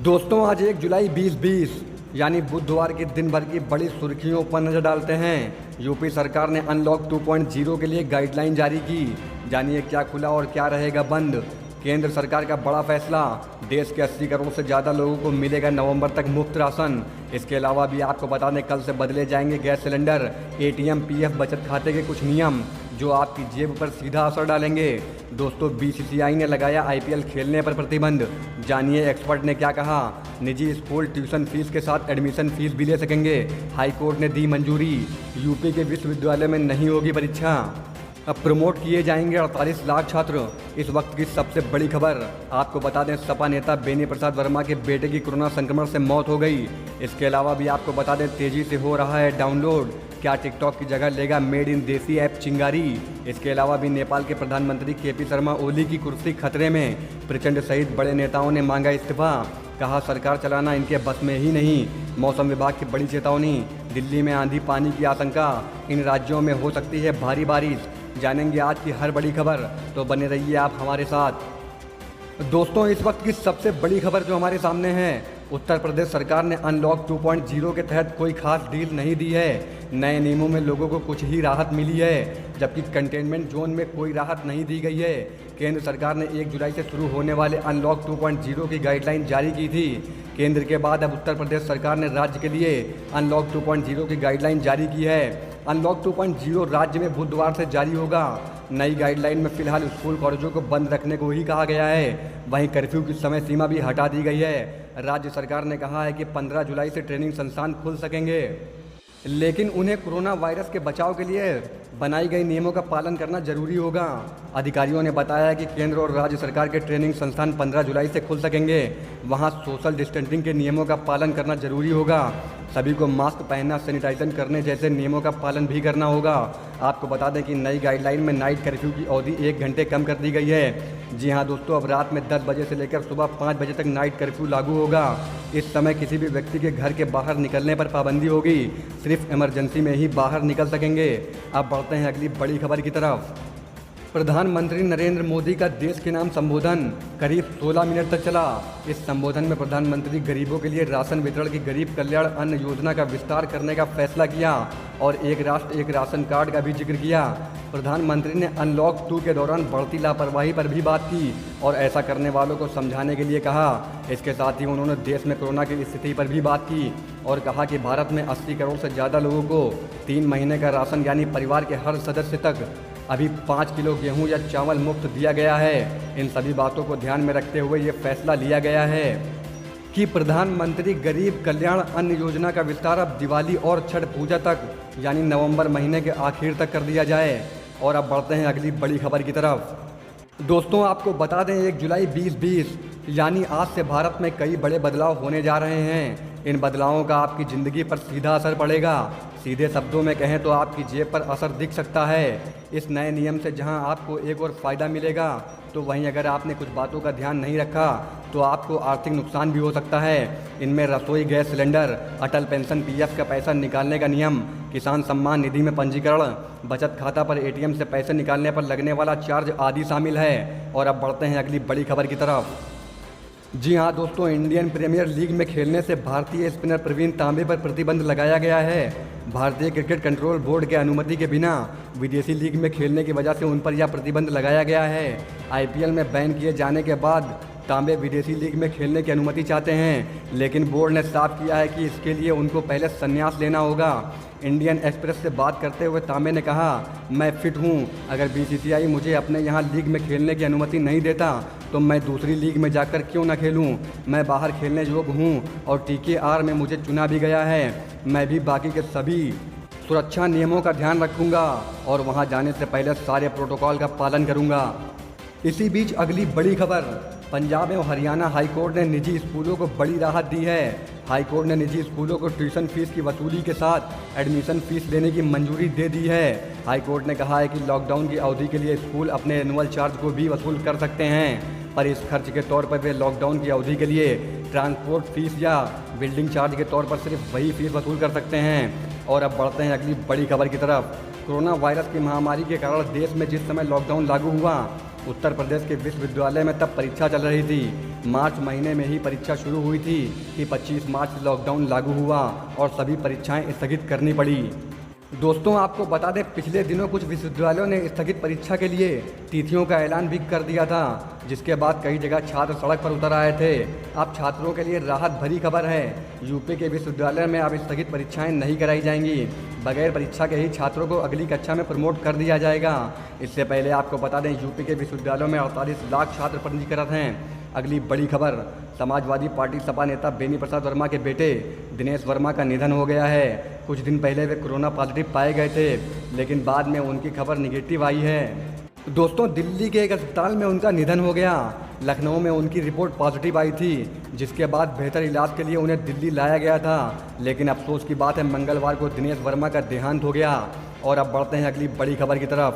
दोस्तों आज 1 जुलाई 2020 यानी बुधवार के दिन भर की बड़ी सुर्खियों पर नजर डालते हैं। यूपी सरकार ने अनलॉक 2.0 के लिए गाइडलाइन जारी की। जानिए क्या खुला और क्या रहेगा बंद। केंद्र सरकार का बड़ा फैसला, देश के 80 करोड़ से ज़्यादा लोगों को मिलेगा नवंबर तक मुफ्त राशन। इसके अलावा भी आपको बता दें कल से बदले जाएंगे गैस सिलेंडर, एटीएम, पीएफ बचत खाते के कुछ नियम जो आपकी जेब पर सीधा असर डालेंगे। दोस्तों बीसीसीआई ने लगाया आईपीएल खेलने पर प्रतिबंध। जानिए एक्सपर्ट ने क्या कहा। निजी स्कूल ट्यूशन फीस के साथ एडमिशन फीस भी ले सकेंगे, हाईकोर्ट ने दी मंजूरी। यूपी के विश्वविद्यालय में नहीं होगी परीक्षा, अब प्रमोट किए जाएंगे 48 लाख छात्र। इस वक्त की सबसे बड़ी खबर आपको बता दें, सपा नेता बेनी प्रसाद वर्मा के बेटे की कोरोना संक्रमण से मौत हो गई। इसके अलावा भी आपको बता दें तेजी से हो रहा है डाउनलोड, क्या टिकटॉक की जगह लेगा मेड इन देसी ऐप चिंगारी। इसके अलावा भी नेपाल के प्रधानमंत्री केपी शर्मा ओली की कुर्सी खतरे में, प्रचंड सहित बड़े नेताओं ने मांगा इस्तीफा। कहा सरकार चलाना इनके बस में ही नहीं। मौसम विभाग की बड़ी चेतावनी, दिल्ली में आंधी पानी की आशंका, इन राज्यों में हो सकती है भारी बारिश। जानेंगे आज की हर बड़ी खबर, तो बने रहिए आप हमारे साथ। दोस्तों इस वक्त की सबसे बड़ी खबर जो हमारे सामने है, उत्तर प्रदेश सरकार ने अनलॉक 2.0 के तहत कोई खास डील नहीं दी है। नए नियमों में लोगों को कुछ ही राहत मिली है, जबकि कंटेनमेंट जोन में कोई राहत नहीं दी गई है। केंद्र सरकार ने 1 जुलाई से शुरू होने वाले अनलॉक 2.0 की गाइडलाइन जारी की थी। केंद्र के बाद अब उत्तर प्रदेश सरकार ने राज्य के लिए अनलॉक 2.0 की गाइडलाइन जारी की है। अनलॉक 2.0 राज्य में बुधवार से जारी होगा। नई गाइडलाइन में फिलहाल स्कूल कॉलेजों को बंद रखने को ही कहा गया है। वहीं कर्फ्यू की समय सीमा भी हटा दी गई है। राज्य सरकार ने कहा है कि 15 जुलाई से ट्रेनिंग संस्थान खुल सकेंगे, लेकिन उन्हें कोरोना वायरस के बचाव के लिए बनाई गई नियमों का पालन करना जरूरी होगा। अधिकारियों ने बताया कि केंद्र और राज्य सरकार के ट्रेनिंग संस्थान 15 जुलाई से खुल सकेंगे। वहां सोशल डिस्टेंसिंग के नियमों का पालन करना जरूरी होगा। सभी को मास्क पहनना, सैनिटाइजर करने जैसे नियमों का पालन भी करना होगा। आपको बता दें कि नई गाइडलाइन में नाइट कर्फ्यू की अवधि 1 घंटे कम कर दी गई है। जी हाँ दोस्तों, अब रात में 10 बजे से लेकर सुबह 5 बजे तक नाइट कर्फ्यू लागू होगा। इस समय किसी भी व्यक्ति के घर के बाहर निकलने पर पाबंदी होगी, सिर्फ इमरजेंसी में ही बाहर निकल सकेंगे। अब बढ़ते हैं अगली बड़ी खबर की तरफ। प्रधानमंत्री नरेंद्र मोदी का देश के नाम संबोधन करीब 16 मिनट तक चला। इस संबोधन में प्रधानमंत्री गरीबों के लिए राशन वितरण की गरीब कल्याण अन्न योजना का विस्तार करने का फैसला किया और एक राष्ट्र एक राशन कार्ड का भी जिक्र किया। प्रधानमंत्री ने अनलॉक 2 के दौरान बढ़ती लापरवाही पर भी बात की और ऐसा करने वालों को समझाने के लिए कहा। इसके साथ ही उन्होंने देश में कोरोना की स्थिति पर भी बात की और कहा कि भारत में 80 करोड़ से ज़्यादा लोगों को 3 महीने का राशन यानी परिवार के हर सदस्य तक अभी 5 किलो गेहूं या चावल मुफ्त दिया गया है। इन सभी बातों को ध्यान में रखते हुए ये फैसला लिया गया है कि प्रधानमंत्री गरीब कल्याण अन्न योजना का विस्तार अब दिवाली और छठ पूजा तक यानी नवंबर महीने के आखिर तक कर दिया जाए। और अब बढ़ते हैं अगली बड़ी खबर की तरफ। दोस्तों आपको बता दें 1 जुलाई 2020 यानी आज से भारत में कई बड़े बदलाव होने जा रहे हैं। इन बदलावों का आपकी ज़िंदगी पर सीधा असर पड़ेगा। सीधे शब्दों में कहें तो आपकी जेब पर असर दिख सकता है। इस नए नियम से जहां आपको एक और फ़ायदा मिलेगा, तो वहीं अगर आपने कुछ बातों का ध्यान नहीं रखा तो आपको आर्थिक नुकसान भी हो सकता है। इनमें रसोई गैस सिलेंडर, अटल पेंशन पीएफ का पैसा निकालने का नियम, किसान सम्मान निधि में पंजीकरण, बचत खाता पर एटीएम से पैसे निकालने पर लगने वाला चार्ज आदि शामिल है। और अब बढ़ते हैं अगली बड़ी खबर की तरफ। जी हाँ दोस्तों, इंडियन प्रीमियर लीग में खेलने से भारतीय स्पिनर प्रवीण तांबे पर प्रतिबंध लगाया गया है। भारतीय क्रिकेट कंट्रोल बोर्ड के अनुमति के बिना विदेशी लीग में खेलने की वजह से उन पर यह प्रतिबंध लगाया गया है। आईपीएल में बैन किए जाने के बाद तांबे विदेशी लीग में खेलने की अनुमति चाहते हैं, लेकिन बोर्ड ने साफ किया है कि इसके लिए उनको पहले संन्यास लेना होगा। इंडियन एक्सप्रेस से बात करते हुए तांबे ने कहा, मैं फिट हूँ, अगर बीसीसीआई मुझे अपने यहाँ लीग में खेलने की अनुमति नहीं देता तो मैं दूसरी लीग में जाकर क्यों ना खेलूँ। मैं बाहर खेलने योग्य हूँ और टीकेआर में मुझे चुना भी गया है। मैं भी बाकी के सभी सुरक्षा नियमों का ध्यान रखूँगा और वहाँ जाने से पहले सारे प्रोटोकॉल का पालन करूँगा। इसी बीच अगली बड़ी खबर, पंजाब एवं हरियाणा हाईकोर्ट ने निजी स्कूलों को बड़ी राहत दी है। हाईकोर्ट ने निजी स्कूलों को ट्यूशन फीस की वसूली के साथ एडमिशन फीस लेने की मंजूरी दे दी है। हाईकोर्ट ने कहा है कि लॉकडाउन की अवधि के लिए स्कूल अपने एनुअल चार्ज को भी वसूल कर सकते हैं, पर इस खर्च के तौर पर वे लॉकडाउन की अवधि के लिए ट्रांसपोर्ट फीस या बिल्डिंग चार्ज के तौर पर सिर्फ वही फीस वसूल कर सकते हैं। और अब बढ़ते हैं अगली बड़ी खबर की तरफ। कोरोना वायरस की महामारी के कारण देश में जिस समय लॉकडाउन लागू हुआ, उत्तर प्रदेश के विश्वविद्यालय में तब परीक्षा चल रही थी। मार्च महीने में ही परीक्षा शुरू हुई थी कि 25 मार्च से लॉकडाउन लागू हुआ और सभी परीक्षाएं स्थगित करनी पड़ी। दोस्तों, आपको बता दें, पिछले दिनों कुछ विश्वविद्यालयों ने स्थगित परीक्षा के लिए तिथियों का ऐलान भी कर दिया था, जिसके बाद कई जगह छात्र सड़क पर उतर आए थे। अब छात्रों के लिए राहत भरी खबर है। यूपी के विश्वविद्यालय में अब स्थगित परीक्षाएं नहीं कराई जाएंगी। बगैर परीक्षा के ही छात्रों को अगली कक्षा में प्रमोट कर दिया जाएगा। इससे पहले आपको बता दें, यूपी के विश्वविद्यालयों में 48 लाख छात्र पंजीकृत हैं। अगली बड़ी खबर, समाजवादी पार्टी सपा नेता बेनी प्रसाद वर्मा के बेटे दिनेश वर्मा का निधन हो गया है। कुछ दिन पहले वे कोरोना पॉजिटिव पाए गए थे, लेकिन बाद में उनकी खबर निगेटिव आई है। दोस्तों, दिल्ली के एक अस्पताल में उनका निधन हो गया। लखनऊ में उनकी रिपोर्ट पॉजिटिव आई थी, जिसके बाद बेहतर इलाज के लिए उन्हें दिल्ली लाया गया था। लेकिन अफसोस की बात है, मंगलवार को दिनेश वर्मा का देहांत हो गया। और अब बढ़ते हैं अगली बड़ी खबर की तरफ।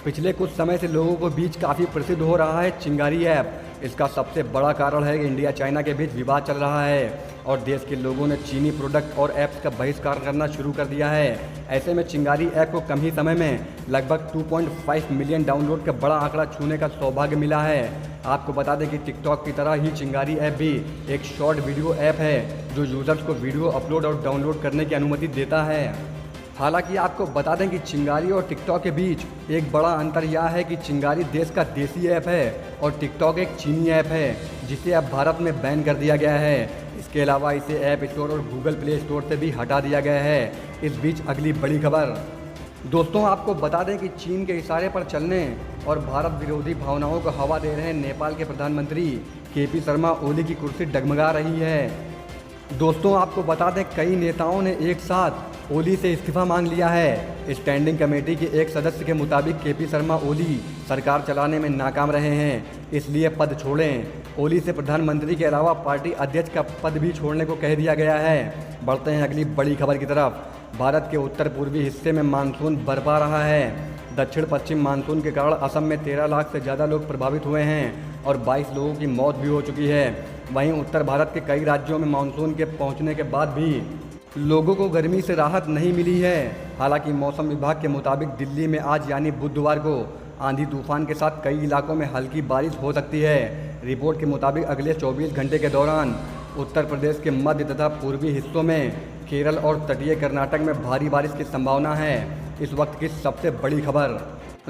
पिछले कुछ समय से लोगों के बीच काफ़ी प्रसिद्ध हो रहा है चिंगारी ऐप। इसका सबसे बड़ा कारण है कि इंडिया चाइना के बीच विवाद चल रहा है और देश के लोगों ने चीनी प्रोडक्ट और ऐप्स का बहिष्कार करना शुरू कर दिया है। ऐसे में चिंगारी ऐप को कम ही समय में लगभग 2.5 मिलियन डाउनलोड का बड़ा आंकड़ा छूने का सौभाग्य मिला है। आपको बता दें कि टिकटॉक की तरह ही चिंगारी ऐप भी एक शॉर्ट वीडियो ऐप है जो यूजर्स को वीडियो अपलोड और डाउनलोड करने की अनुमति देता है। हालांकि आपको बता दें कि चिंगारी और टिकटॉक के बीच एक बड़ा अंतर यह है कि चिंगारी देश का देसी ऐप है और टिकटॉक एक चीनी ऐप है, जिसे अब भारत में बैन कर दिया गया है। इसके अलावा इसे ऐप स्टोर और गूगल प्ले स्टोर से भी हटा दिया गया है। इस बीच अगली बड़ी खबर, दोस्तों, आपको बता दें कि चीन के इशारे पर चलने और भारत विरोधी भावनाओं को हवा दे रहे नेपाल के प्रधानमंत्री केपी शर्मा ओली की कुर्सी डगमगा रही है। दोस्तों, आपको बता दें, कई नेताओं ने एक साथ ओली से इस्तीफा मांग लिया है। स्टैंडिंग कमेटी के एक सदस्य के मुताबिक केपी शर्मा ओली सरकार चलाने में नाकाम रहे हैं, इसलिए पद छोड़ें। ओली से प्रधानमंत्री के अलावा पार्टी अध्यक्ष का पद भी छोड़ने को कह दिया गया है। बढ़ते हैं अगली बड़ी खबर की तरफ। भारत के उत्तर पूर्वी हिस्से में मानसून बरपा रहा है। दक्षिण पश्चिम मानसून के कारण असम में 13 लाख से ज़्यादा लोग प्रभावित हुए हैं और 22 लोगों की मौत भी हो चुकी है। वहीं उत्तर भारत के कई राज्यों में मानसून के पहुंचने के बाद भी लोगों को गर्मी से राहत नहीं मिली है। हालांकि मौसम विभाग के मुताबिक दिल्ली में आज यानी बुधवार को आंधी तूफान के साथ कई इलाकों में हल्की बारिश हो सकती है। रिपोर्ट के मुताबिक अगले 24 घंटे के दौरान उत्तर प्रदेश के मध्य तथा पूर्वी हिस्सों में, केरल और तटीय कर्नाटक में भारी बारिश की संभावना है। इस वक्त की सबसे बड़ी खबर,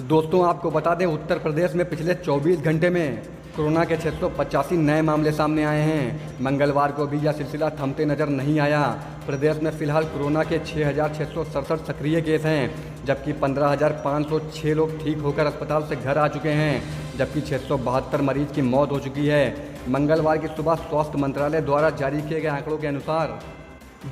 दोस्तों, आपको बता दें, उत्तर प्रदेश में पिछले 24 घंटे में कोरोना के 685 नए मामले सामने आए हैं। मंगलवार को भी यह सिलसिला थमते नजर नहीं आया। प्रदेश में फिलहाल कोरोना के 6,667 सक्रिय केस हैं, जबकि 15,506 लोग ठीक होकर अस्पताल से घर आ चुके हैं, जबकि 672 मरीज की मौत हो चुकी है। मंगलवार की सुबह स्वास्थ्य मंत्रालय द्वारा जारी किए गए आंकड़ों के अनुसार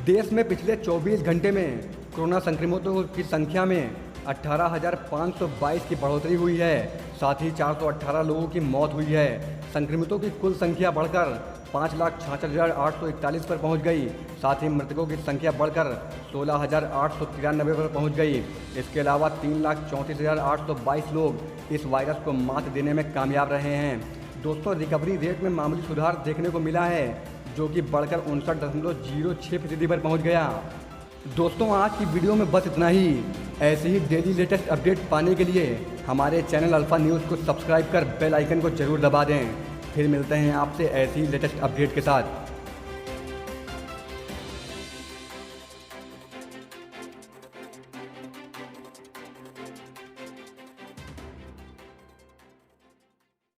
देश में पिछले 24 घंटे में कोरोना संक्रमितों की संख्या में 18,522 की बढ़ोतरी हुई है। साथ ही 418 लोगों की मौत हुई है। संक्रमितों की कुल संख्या बढ़कर 5,66,841 पर पहुंच गई। साथ ही मृतकों की संख्या बढ़कर 16,893 पर पहुंच गई। इसके अलावा 3,34,822 लोग इस वायरस को मात देने में कामयाब रहे हैं। दोस्तों, रिकवरी रेट में मामूली सुधार देखने को मिला है, जो कि बढ़कर 59.06% पर पहुँच गया। दोस्तों, आज की वीडियो में बस इतना ही। ऐसे ही डेली लेटेस्ट अपडेट पाने के लिए हमारे चैनल अल्फा न्यूज़ को सब्सक्राइब कर बेल आइकन को जरूर दबा दें। फिर मिलते हैं आपसे ऐसी ही लेटेस्ट अपडेट के साथ।